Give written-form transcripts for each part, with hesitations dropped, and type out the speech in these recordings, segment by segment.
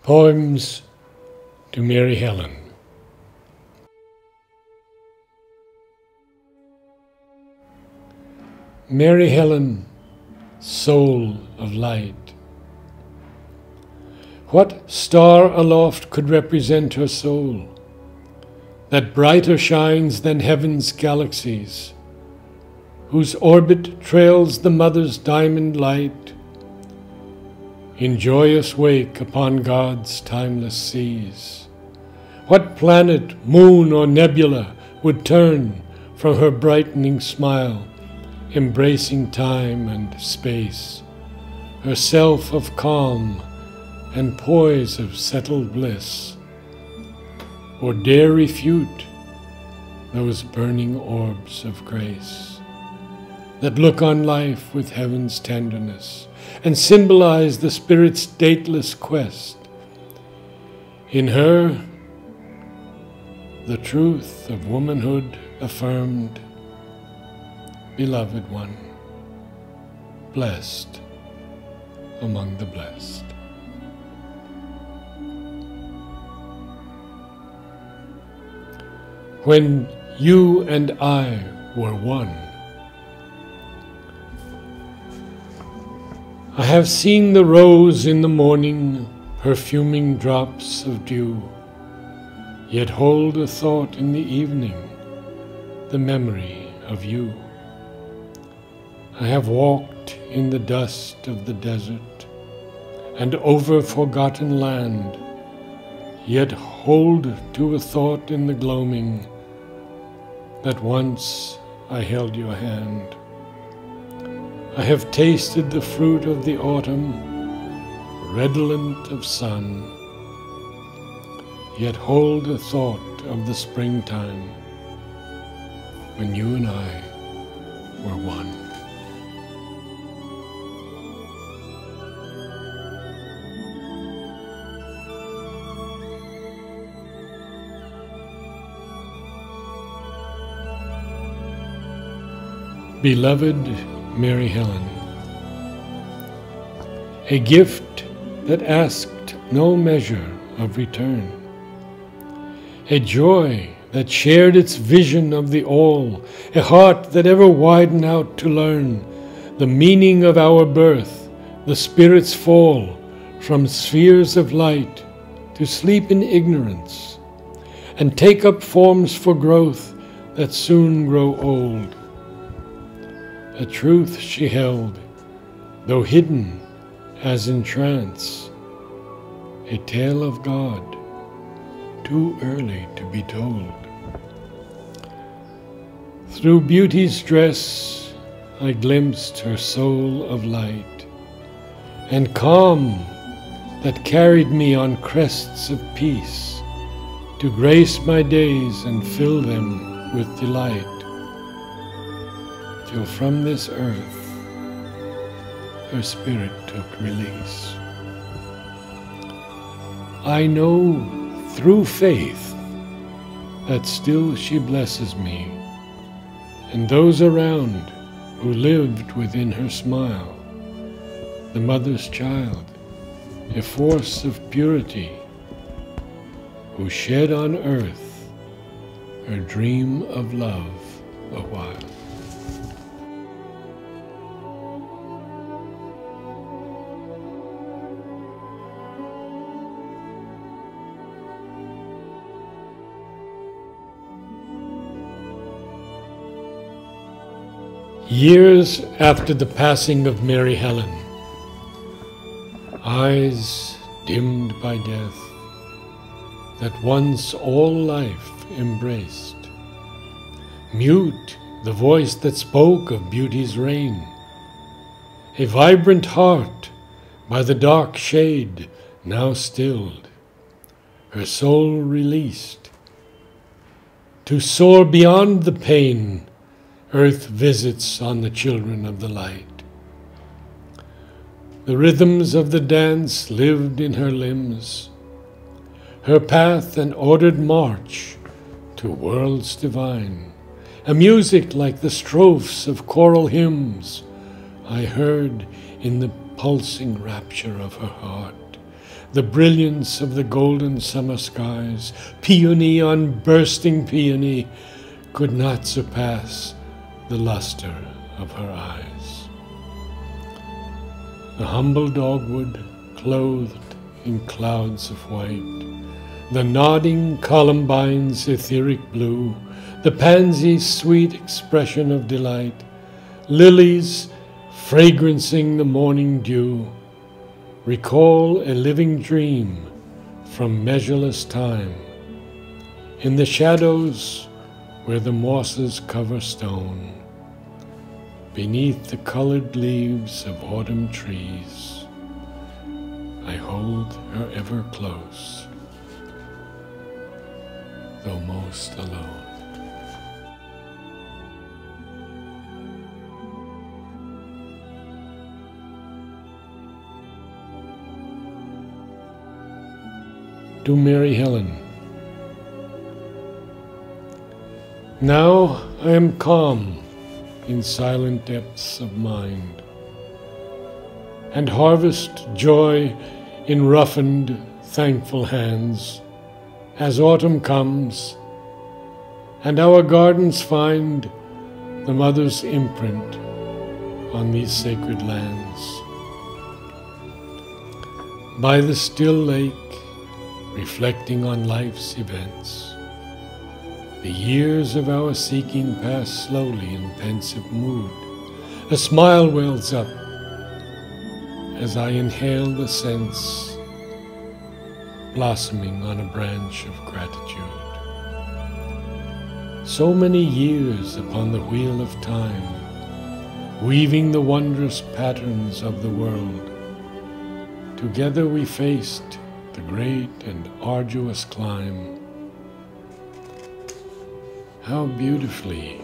Poems to Mary Helen. Mary Helen, soul of light. What star aloft could represent her soul, that brighter shines than heaven's galaxies, whose orbit trails the mother's diamond light, in joyous wake upon God's timeless seas? What planet, moon, or nebula would turn from her brightening smile, embracing time and space, herself of calm and poise of settled bliss, or dare refute those burning orbs of grace that look on life with heaven's tenderness and symbolize the Spirit's dateless quest? In her, the truth of womanhood affirmed, beloved one, blessed among the blessed. When you and I were one, I have seen the rose in the morning, perfuming drops of dew, yet hold a thought in the evening, the memory of you. I have walked in the dust of the desert and over forgotten land, yet hold to a thought in the gloaming that once I held your hand. I have tasted the fruit of the autumn, redolent of sun, yet hold a thought of the springtime when you and I were one. Beloved Mary Helen, a gift that asked no measure of return, a joy that shared its vision of the all, a heart that ever widened out to learn the meaning of our birth, the Spirit's fall from spheres of light to sleep in ignorance, and take up forms for growth that soon grow old. A truth she held, though hidden as in trance, a tale of God, too early to be told. Through beauty's dress I glimpsed her soul of light, and calm that carried me on crests of peace, to grace my days and fill them with delight, till from this earth her spirit took release. I know through faith that still she blesses me, and those around who lived within her smile, the mother's child, a force of purity, who shed on earth her dream of love a while. Years after the passing of Mary Helen, eyes dimmed by death that once all life embraced, mute the voice that spoke of beauty's reign, a vibrant heart by the dark shade now stilled, her soul released, to soar beyond the pain earth visits on the children of the light. The rhythms of the dance lived in her limbs, her path an ordered march to worlds divine, a music like the strophes of choral hymns I heard in the pulsing rapture of her heart, the brilliance of the golden summer skies, peony on bursting peony, could not surpass the luster of her eyes. The humble dogwood clothed in clouds of white, the nodding columbine's etheric blue, the pansy's sweet expression of delight, lilies fragrancing the morning dew, recall a living dream from measureless time. In the shadows where the mosses cover stone, beneath the colored leaves of autumn trees, I hold her ever close, though most alone. To Mary Helen. Now I am calm in silent depths of mind, and harvest joy in roughened, thankful hands, as autumn comes, and our gardens find the mother's imprint on these sacred lands. By the still lake, reflecting on life's events, the years of our seeking pass slowly in pensive mood. A smile wells up as I inhale the scents blossoming on a branch of gratitude. So many years upon the wheel of time, weaving the wondrous patterns of the world. Together we faced the great and arduous climb. How beautifully,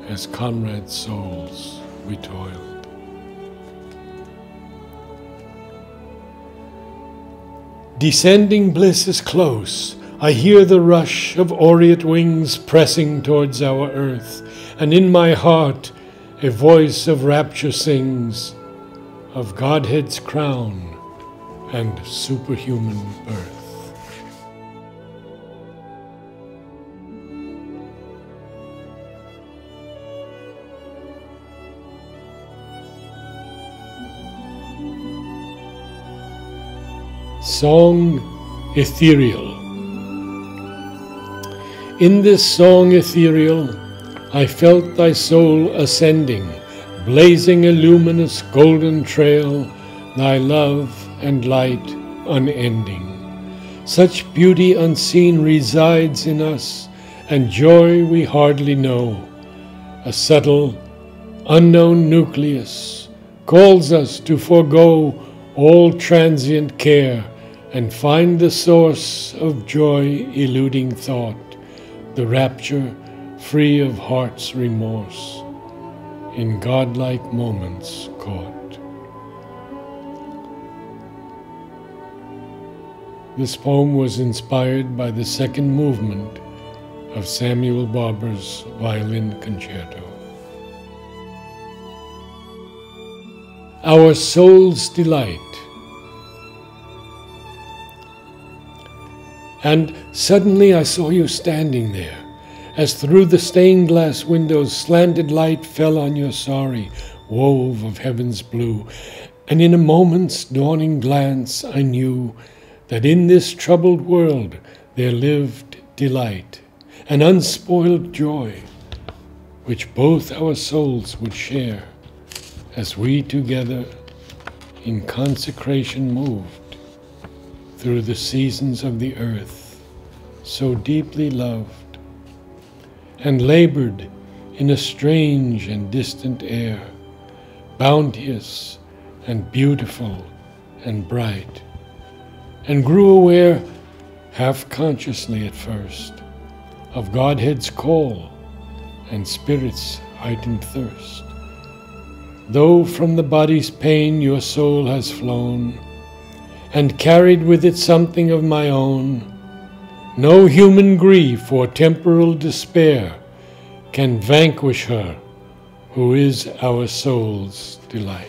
as comrade souls, we toiled. Descending bliss is close. I hear the rush of aureate wings pressing towards our earth, and in my heart a voice of rapture sings of Godhead's crown and superhuman birth. Song Ethereal. In this song ethereal, I felt thy soul ascending, blazing a luminous golden trail, thy love and light unending. Such beauty unseen resides in us, and joy we hardly know. A subtle, unknown nucleus calls us to forego all transient care and find the source of joy eluding thought, the rapture free of heart's remorse, in godlike moments caught. This poem was inspired by the second movement of Samuel Barber's Violin Concerto. Our soul's delight. And suddenly I saw you standing there, as through the stained glass windows slanted light fell on your sari, wove of heaven's blue, and in a moment's dawning glance I knew that in this troubled world there lived delight, an unspoiled joy, which both our souls would share, as we together in consecration moved through the seasons of the earth, so deeply loved, and labored in a strange and distant air, bounteous and beautiful and bright, and grew aware, half consciously at first, of Godhead's call and Spirit's heightened thirst. Though from the body's pain your soul has flown, and carried with it something of my own, no human grief or temporal despair can vanquish her who is our soul's delight.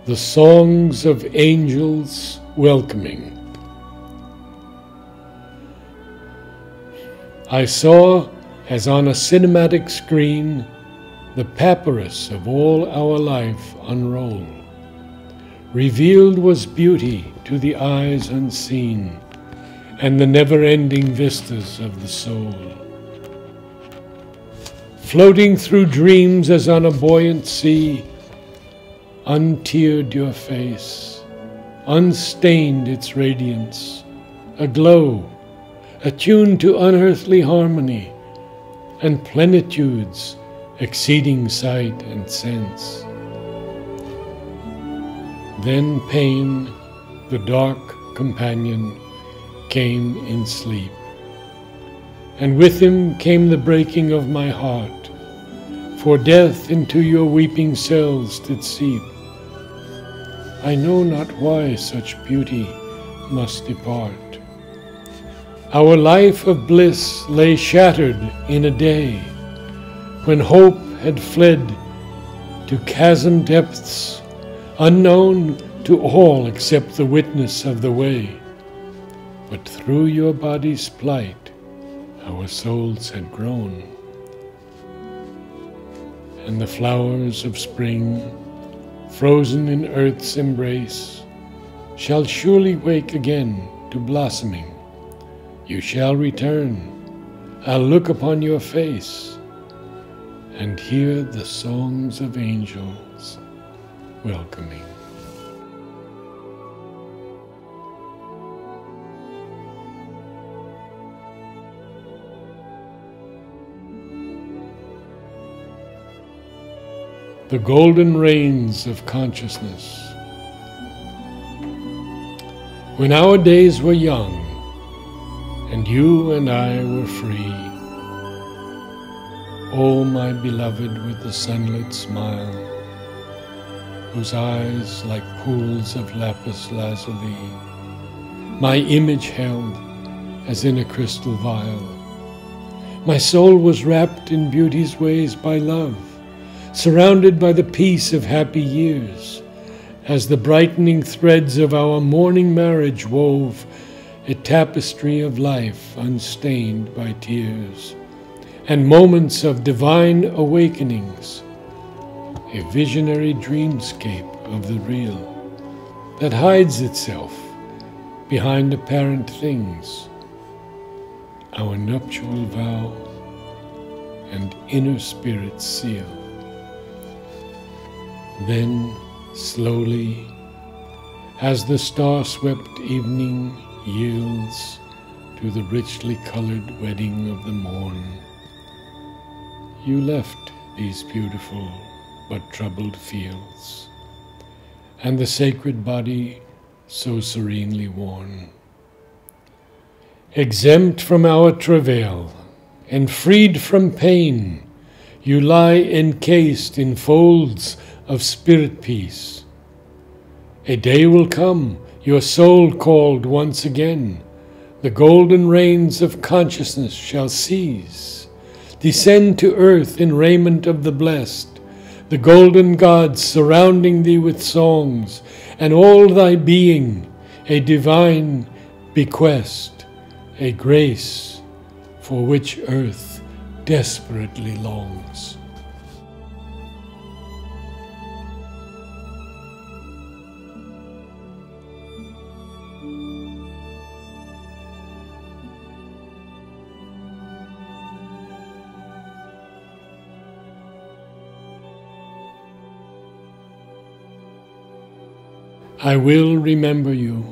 the songs of angels welcoming. I saw, as on a cinematic screen, the papyrus of all our life unroll. Revealed was beauty to the eyes unseen, and the never-ending vistas of the soul. Floating through dreams as on a buoyant sea, unteared your face, unstained its radiance, aglow, attuned to unearthly harmony and plenitudes exceeding sight and sense. Then pain, the dark companion, came in sleep, and with him came the breaking of my heart, for death into your weeping cells did seep. I know not why such beauty must depart. Our life of bliss lay shattered in a day, when hope had fled to chasm depths unknown to all except the witness of the way. But through your body's plight, our souls had grown, and the flowers of spring, frozen in earth's embrace, shall surely wake again to blossoming. You shall return, I'll look upon your face, and hear the songs of angels welcoming. The golden rains of consciousness. When our days were young, and you and I were free, oh, my beloved with the sunlit smile, whose eyes like pools of lapis lazuli, my image held as in a crystal vial. My soul was wrapped in beauty's ways by love, surrounded by the peace of happy years, as the brightening threads of our morning marriage wove a tapestry of life unstained by tears, and moments of divine awakenings, a visionary dreamscape of the real that hides itself behind apparent things, our nuptial vow and inner spirit seal. Then, slowly, as the star-swept evening yields to the richly colored wedding of the morn, you left these beautiful but troubled fields, and the sacred body so serenely worn. Exempt from our travail and freed from pain, you lie encased in folds of spirit peace. A day will come, your soul called once again, the golden rains of consciousness shall cease, descend to earth in raiment of the blessed, the golden gods surrounding thee with songs, and all thy being a divine bequest, a grace for which earth desperately longs. I will remember you.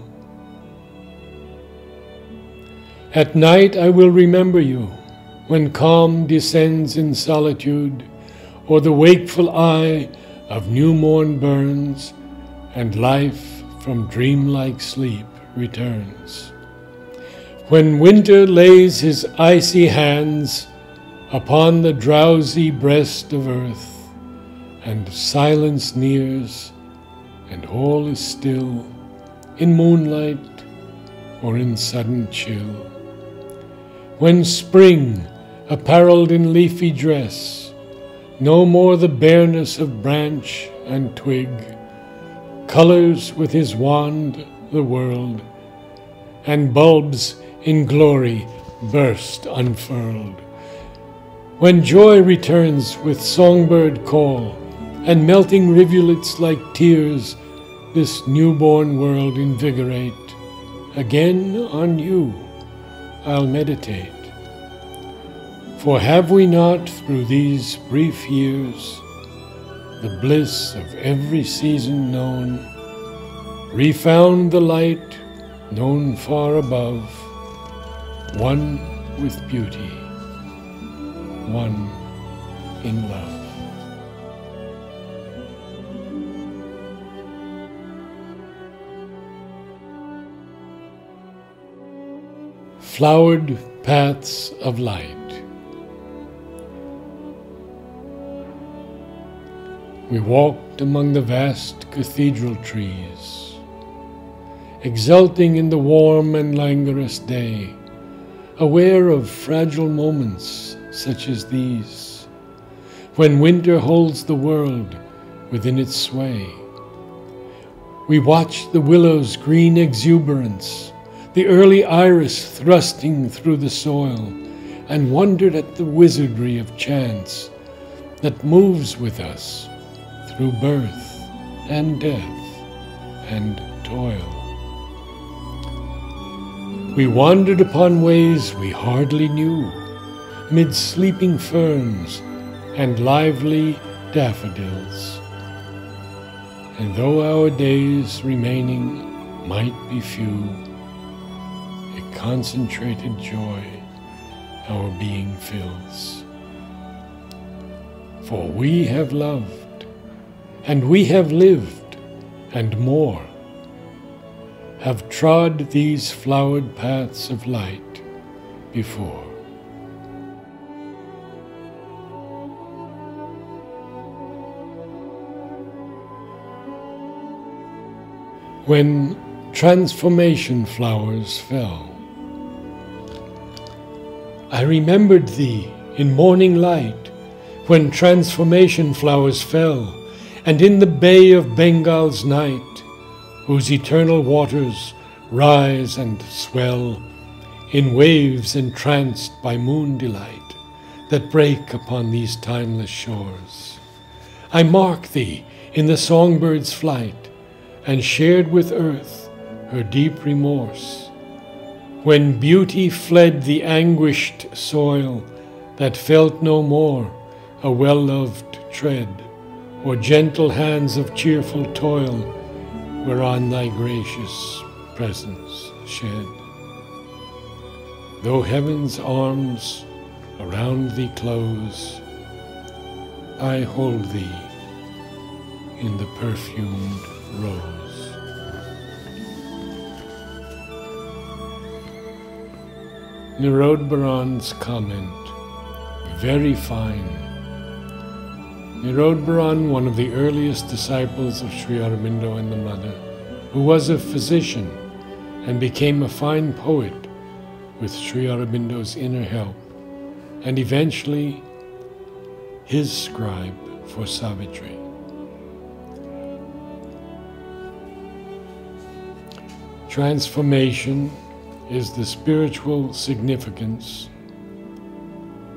At night I will remember you, when calm descends in solitude, or the wakeful eye of new morn burns, and life from dreamlike sleep returns. When winter lays his icy hands upon the drowsy breast of earth, and silence nears, and all is still, in moonlight or in sudden chill. When spring, apparelled in leafy dress, no more the bareness of branch and twig, colors with his wand the world, and bulbs in glory burst unfurled. When joy returns with songbird call, and melting rivulets like tears this newborn world invigorate, again on you I'll meditate. For have we not through these brief years the bliss of every season known, refound the light known far above, one with beauty, one in love. Flowered paths of light. We walked among the vast cathedral trees, exulting in the warm and languorous day, aware of fragile moments such as these, when winter holds the world within its sway. We watched the willow's green exuberance, the early iris thrusting through the soil, and wondered at the wizardry of chance that moves with us through birth and death and toil. We wandered upon ways we hardly knew, mid sleeping ferns and lively daffodils. And though our days remaining might be few, a concentrated joy our being fills. For we have loved, and we have lived, and more, have trod these flowered paths of light before. When transformation flowers fell, I remembered thee in morning light, when transformation flowers fell, and in the bay of Bengal's night, whose eternal waters rise and swell in waves entranced by moon delight that break upon these timeless shores. I mark thee in the songbird's flight, and shared with earth her deep remorse, when beauty fled the anguished soil that felt no more a well-loved tread, or gentle hands of cheerful toil whereon thy gracious presence shed. Though heaven's arms around thee close, I hold thee in the perfumed rose. Nirodbaran's comment, very fine. Nirodbaran, one of the earliest disciples of Sri Aurobindo and the Mother, who was a physician and became a fine poet with Sri Aurobindo's inner help, and eventually his scribe for Savitri. Transformation is the spiritual significance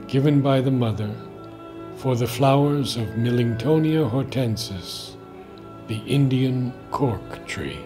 given by the Mother for the flowers of Millingtonia hortensis, the Indian cork tree.